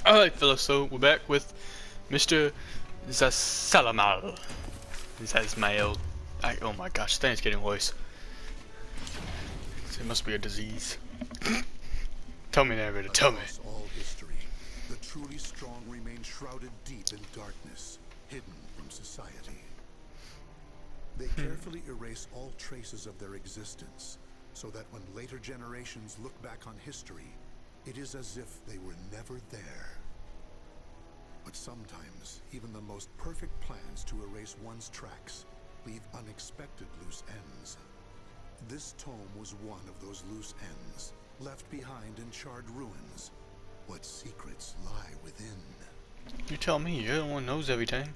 Alright fellas, so we're back with Mr. Zasalamel. This has my old... oh my gosh, this thing's getting worse. It must be a disease. Tell me, narrator, tell me. Across all history, the truly strong remain shrouded deep in darkness, hidden from society. They carefully erase all traces of their existence, so that when later generations look back on history, it is as if they were never there. But sometimes, even the most perfect plans to erase one's tracks leave unexpected loose ends. This tome was one of those loose ends, left behind in charred ruins. What secrets lie within? You tell me, you're the one who knows everything.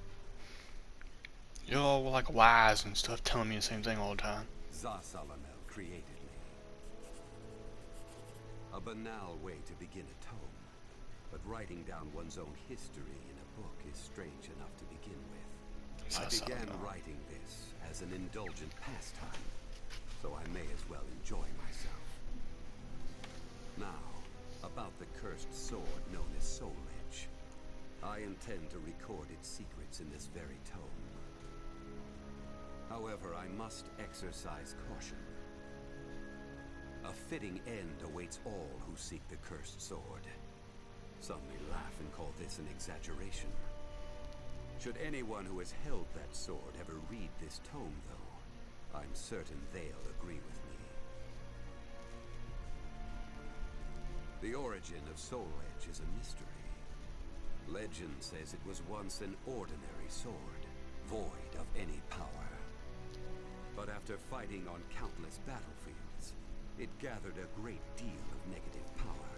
You're all like wise and stuff, telling me the same thing all the time. Zasalamel created me. A banal way to begin a tome, but writing down one's own history in a book is strange enough to begin with. I began writing this as an indulgent pastime, so I may as well enjoy myself. Now, about the cursed sword known as Soul Edge. I intend to record its secrets in this very tome. However, I must exercise caution. A fitting end awaits all who seek the cursed sword. Some may laugh and call this an exaggeration. Should anyone who has held that sword ever read this tome, though, I'm certain they'll agree with me. The origin of Soul Edge is a mystery. Legend says it was once an ordinary sword, void of any power. But after fighting on countless battlefields, it gathered a great deal of negative power,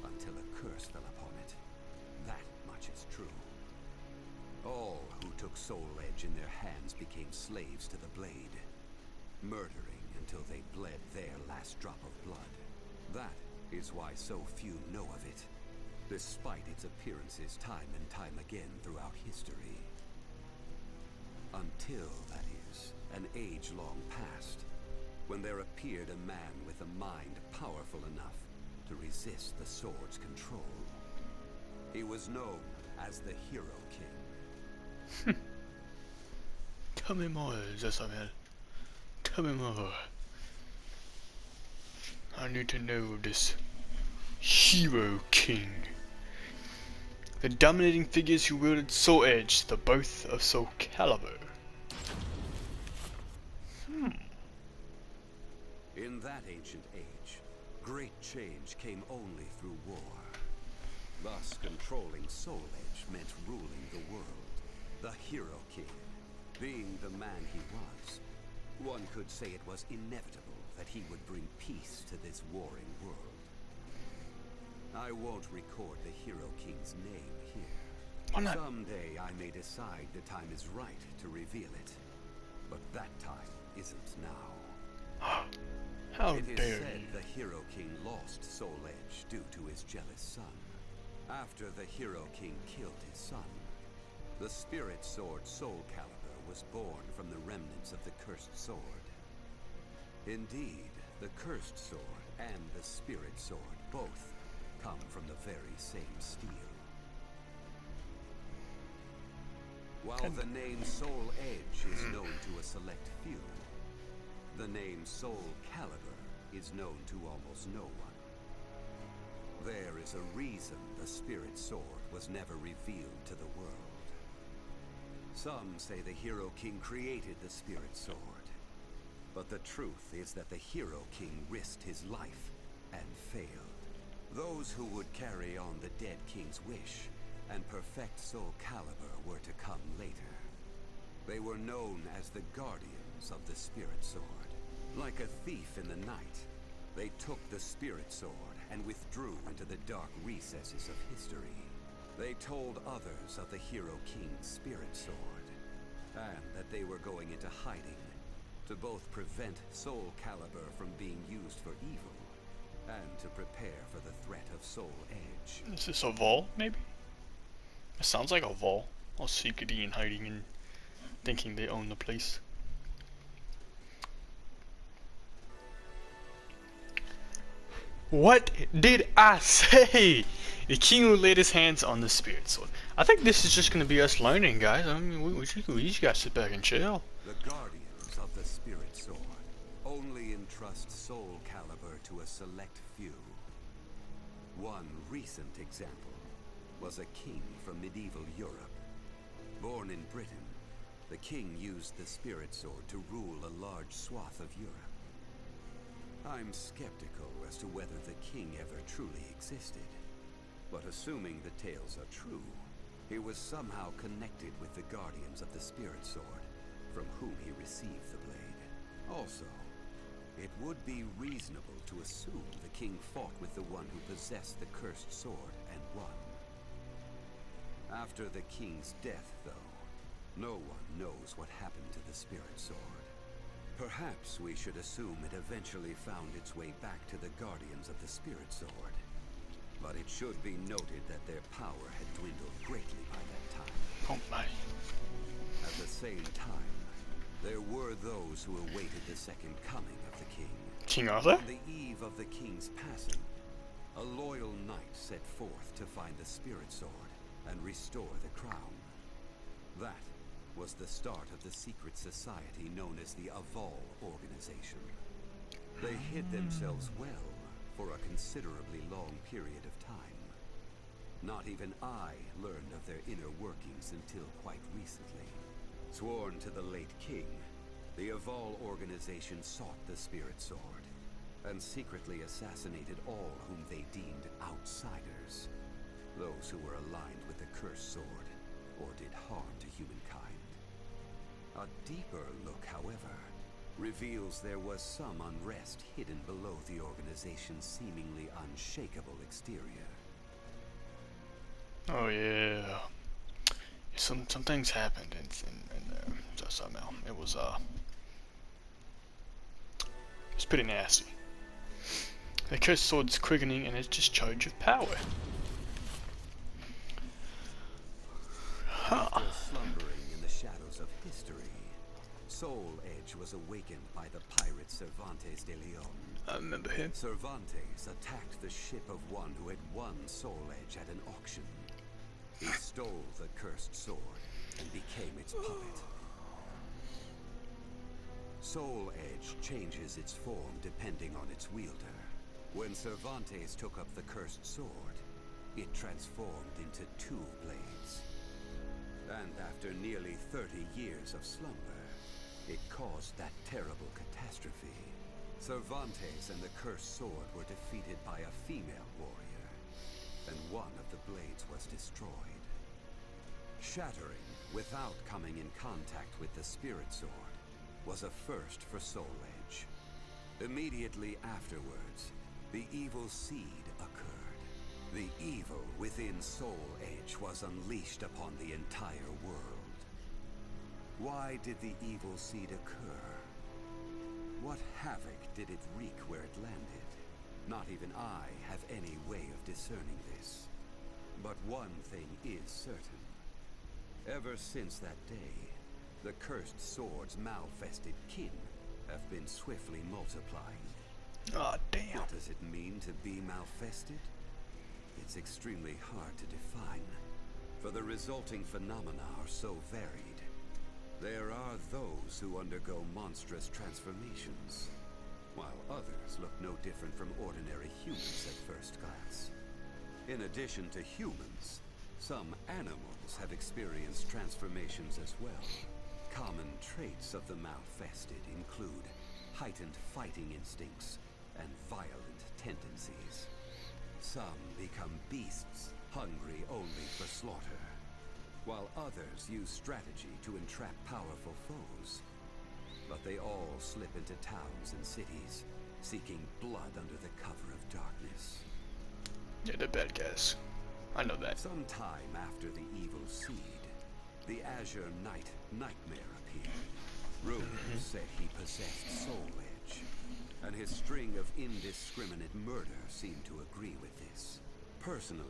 until a curse fell upon it. That much is true. All who took Soul Edge in their hands became slaves to the blade, murdering until they bled their last drop of blood. That is why so few know of it, despite its appearances time and time again throughout history. Until, that is, an age long past, when there appeared a man with a mind powerful enough to resist the sword's control. He was known as the Hero King. Tell me more, Zasalamel. Tell me more. I need to know this Hero King. The dominating figures who wielded Soul Edge, the birth of SOULCALIBUR. In that ancient age, great change came only through war. Thus, controlling Soul Edge meant ruling the world. The Hero King, being the man he was, one could say it was inevitable that he would bring peace to this warring world. I won't record the Hero King's name here. Why not? Someday I may decide the time is right to reveal it, but that time isn't now. How It is dare said you? the Hero King lost Soul Edge due to his jealous son. After the Hero King killed his son, the spirit sword SOULCALIBUR was born from the remnants of the cursed sword. Indeed, the cursed sword and the spirit sword both come from the very same steel. While the name Soul Edge is known to a select few, the name SOULCALIBUR is known to almost no one. There is a reason the spirit sword was never revealed to the world. Some say the Hero King created the spirit sword, but the truth is that the Hero King risked his life and failed. Those who would carry on the dead king's wish and perfect SOULCALIBUR were to come later. They were known as the guardians of the spirit sword. Like a thief in the night, they took the spirit sword and withdrew into the dark recesses of history. They told others of the Hero King's spirit sword, and that they were going into hiding to both prevent SOULCALIBUR from being used for evil, and to prepare for the threat of Soul Edge. Is this a vault, maybe? It sounds like a vault. All secrety and hiding and thinking they own the place. What did I say? The king will lay his hands on the spirit sword. I think this is just going to be us learning, guys. I mean, we just got to sit back and chill. The guardians of the spirit sword only entrust SOULCALIBUR to a select few. One recent example was a king from medieval Europe. Born in Britain, the king used the spirit sword to rule a large swath of Europe. I'm skeptical as to whether the king ever truly existed, but assuming the tales are true, he was somehow connected with the guardians of the spirit sword, from whom he received the blade. Also, it would be reasonable to assume the king fought with the one who possessed the cursed sword and won. After the king's death, though, no one knows what happened to the spirit sword. Perhaps we should assume it eventually found its way back to the guardians of the spirit sword. But it should be noted that their power had dwindled greatly by that time. Oh my. At the same time, there were those who awaited the second coming of the king. King Arthur? On the eve of the king's passing, a loyal knight set forth to find the spirit sword and restore the crown. That was the start of the secret society known as the Aval organization. They hid themselves well for a considerably long period of time. Not even I learned of their inner workings until quite recently. Sworn to the late king, the Aval organization sought the spirit sword and secretly assassinated all whom they deemed outsiders, those who were aligned with the cursed sword or did harm to humankind. A deeper look, however, reveals there was some unrest hidden below the organization's seemingly unshakable exterior. Oh yeah. Some things happened in Zasalamel. It was it's pretty nasty. The cursed sword's quickening and its discharge of power. Huh. After slumbering in the shadows of history, Soul Edge was awakened by the pirate Cervantes de Leon. I remember him. Cervantes attacked the ship of one who had won Soul Edge at an auction. He stole the cursed sword and became its puppet. Soul Edge changes its form depending on its wielder. When Cervantes took up the cursed sword, it transformed into 2 blades. And after nearly 30 years of slumber, it caused that terrible catastrophe. Cervantes and the cursed sword were defeated by a female warrior, and one of the blades was destroyed. Shattering without coming in contact with the spirit sword was a first for Soul Edge. Immediately afterwards, the evil seed occurred. The evil within Soul Edge was unleashed upon the entire world. Why did the evil seed occur? What havoc did it wreak where it landed? Not even I have any way of discerning this. But one thing is certain. Ever since that day, the cursed sword's malfested kin have been swiftly multiplying. Oh damn. What does it mean to be malfested? It's extremely hard to define, for the resulting phenomena are so varied. There are those who undergo monstrous transformations, while others look no different from ordinary humans at first glance. In addition to humans, some animals have experienced transformations as well. Common traits of the malfested include heightened fighting instincts and violent tendencies. Some become beasts, hungry only for slaughter, while others use strategy to entrap powerful foes. But they all slip into towns and cities, seeking blood under the cover of darkness. Yeah, they're bad guys. I know that. Some time after the evil seed, the Azure Knight Nightmare appeared. Rumors said he possessed Soul Edge, and his string of indiscriminate murder seemed to agree with this. Personally,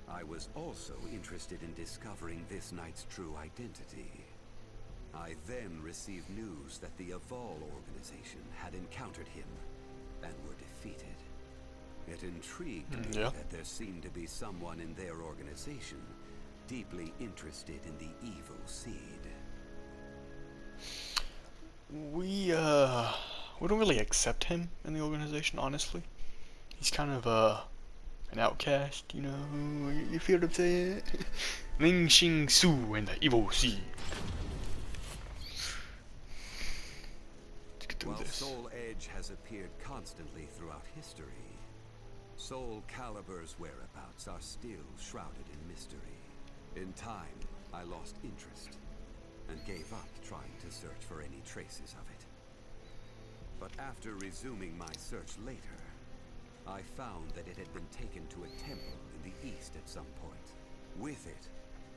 I was also interested in discovering this knight's true identity. I then received news that the Aval organization had encountered him and were defeated. It intrigued me Yeah. that there seemed to be someone in their organization deeply interested in the evil seed. We don't really accept him in the organization, honestly. He's kind of an outcast, you know. You feel what I'm saying? Ling Xing Su and the evil seed. Let's get through While this. Soul Edge has appeared constantly throughout history, SOULCALIBUR's whereabouts are still shrouded in mystery. In time, I lost interest and gave up trying to search for any traces of it. But after resuming my search later, I found that it had been taken to a temple in the east at some point. With it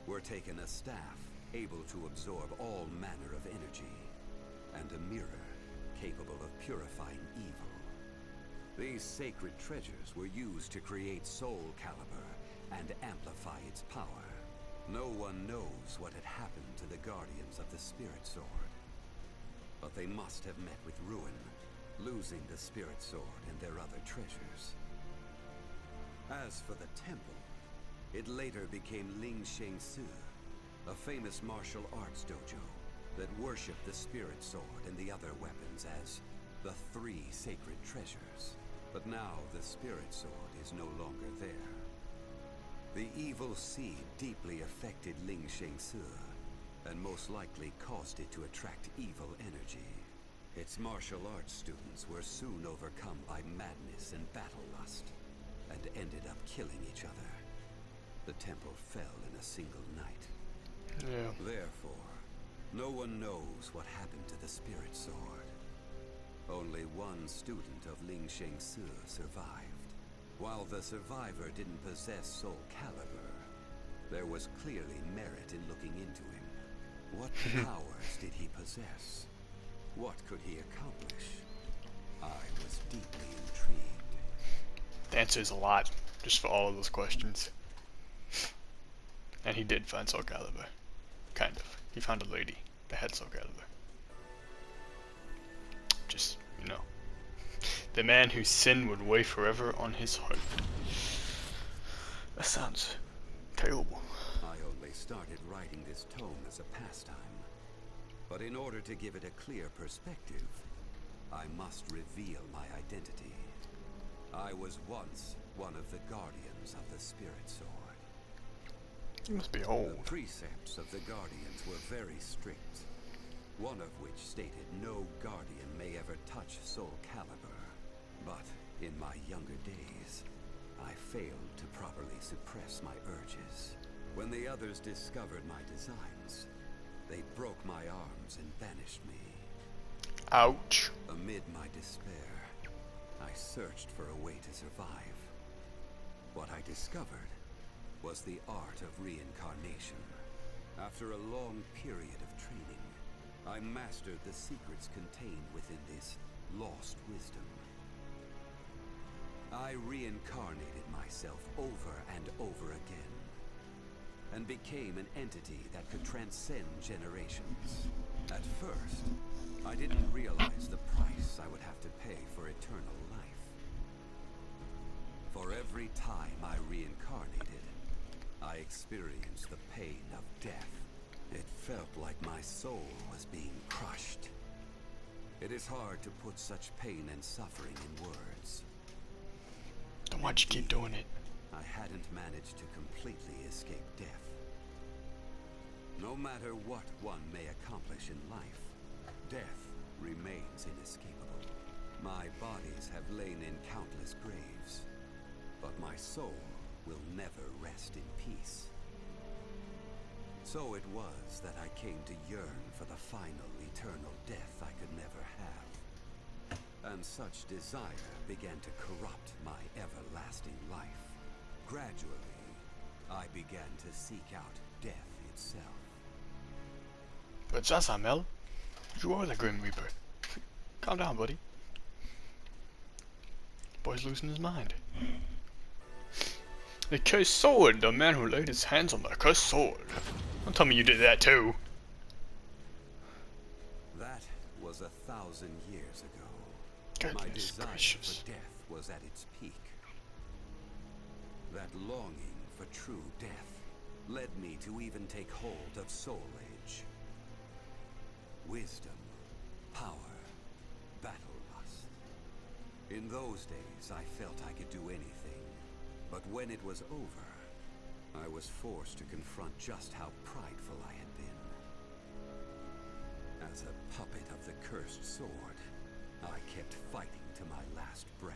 were taken a staff able to absorb all manner of energy, and a mirror capable of purifying evil. These sacred treasures were used to create SOULCALIBUR and amplify its power. No one knows what had happened to the Guardians of the Spirit Sword, but they must have met with ruin, losing the Spirit Sword and their other treasures. As for the temple, it later became Ling Sheng Su, a famous martial arts dojo that worshipped the Spirit Sword and the other weapons as the three sacred treasures. But now the Spirit Sword is no longer there. The evil seed deeply affected Ling Sheng Su, and most likely caused it to attract evil energy. Its martial arts students were soon overcome by madness and battle lust, and ended up killing each other. The temple fell in a single night. Yeah. Therefore, no one knows what happened to the Spirit Sword. Only one student of Ling Sheng Su survived. While the survivor didn't possess SOULCALIBUR, there was clearly merit in looking into him. What powers did he possess? What could he accomplish? I was deeply intrigued. The answer is a lot, just for all of those questions. And he did find SOULCALIBUR. Kind of. He found a lady that had SOULCALIBUR. Just, you know. The man whose sin would weigh forever on his heart. That sounds terrible. I only started writing this tome as a pastime. But in order to give it a clear perspective, I must reveal my identity. I was once one of the Guardians of the Spirit Sword. He must be The old. precepts of the Guardians were very strict, one of which stated no Guardian may ever touch SOULCALIBUR. But in my younger days, I failed to properly suppress my urges. When the others discovered my designs, they broke my arms and banished me. Ouch. Amid my despair, I searched for a way to survive. What I discovered was the art of reincarnation. After a long period of training, I mastered the secrets contained within this lost wisdom. I reincarnated myself over and over again, and became an entity that could transcend generations. At first, I didn't realize the price I would have to pay for eternal life. For every time I reincarnated, I experienced the pain of death. It felt like my soul was being crushed. It is hard to put such pain and suffering in words. Then why'd you keep doing it? I hadn't managed to completely escape death. No matter what one may accomplish in life, death remains inescapable. My bodies have lain in countless graves, but my soul will never rest in peace. So it was that I came to yearn for the final eternal death I could never have. And such desire began to corrupt my everlasting life. Gradually, I began to seek out death itself. But Zasalamel, you are the Grim Reaper. Calm down, buddy. Boy's losing his mind. The cursed sword, the man who laid his hands on the cursed sword. Don't tell me you did that too. That was 1,000 years ago. My Goodness desire gracious. for death was at its peak. That longing for true death led me to even take hold of Soul Age. Wisdom, power, battle lust. In those days, I felt I could do anything. But when it was over, I was forced to confront just how prideful I had been. As a puppet of the cursed sword, I kept fighting to my last breath.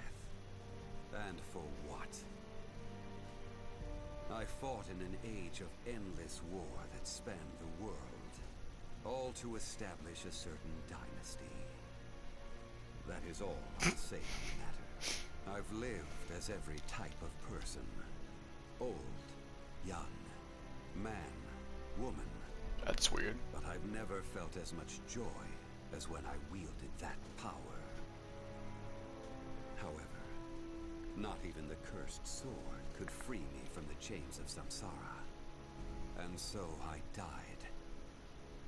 And for what? I fought in an age of endless war that spanned the world, all to establish a certain dynasty. That is all I'll say on the matter. I've lived as every type of person. Old, young, man, woman. That's weird. But I've never felt as much joy as when I wielded that power. However, not even the cursed sword could free me from the chains of samsara. And so I died,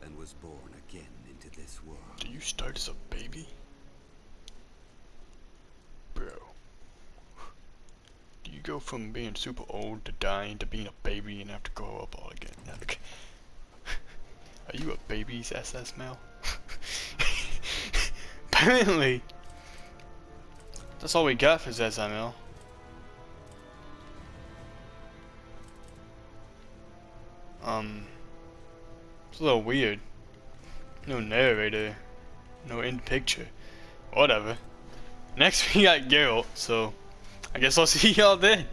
and was born again into this world. Do you start as a baby? Bro. Do you go from being super old to dying to being a baby and have to grow up all again? Like, are you a baby's SSML? Apparently. That's all we got for Zasalamel. It's a little weird. No narrator. No end picture. Whatever. Next we got Geralt, so I guess I'll see y'all then.